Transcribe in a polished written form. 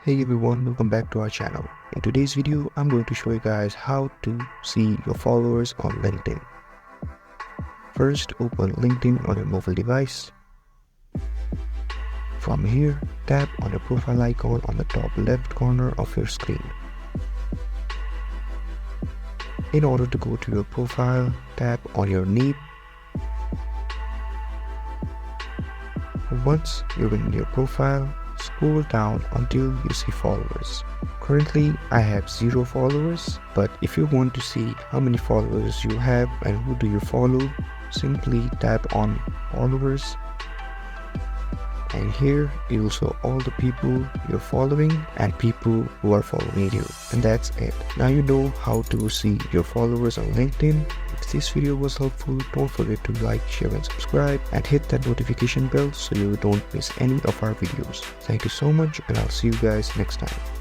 Hey everyone, welcome back to our channel. In today's video, I'm going to show you guys how to see your followers on LinkedIn. First, open LinkedIn on your mobile device. From here, tap on the profile icon on the top left corner of your screen. In order to go to your profile, tap on your name. Once you're in your profile, scroll down until you see followers. Currently, I have 0 followers, but if you want to see how many followers you have and who do you follow, simply tap on followers. And here you will show all the people you're following and people who are following you. And that's it. Now you know how to see your followers on LinkedIn. If this video was helpful, don't forget to like, share and subscribe and hit that notification bell so you don't miss any of our videos. Thank you so much and I'll see you guys next time.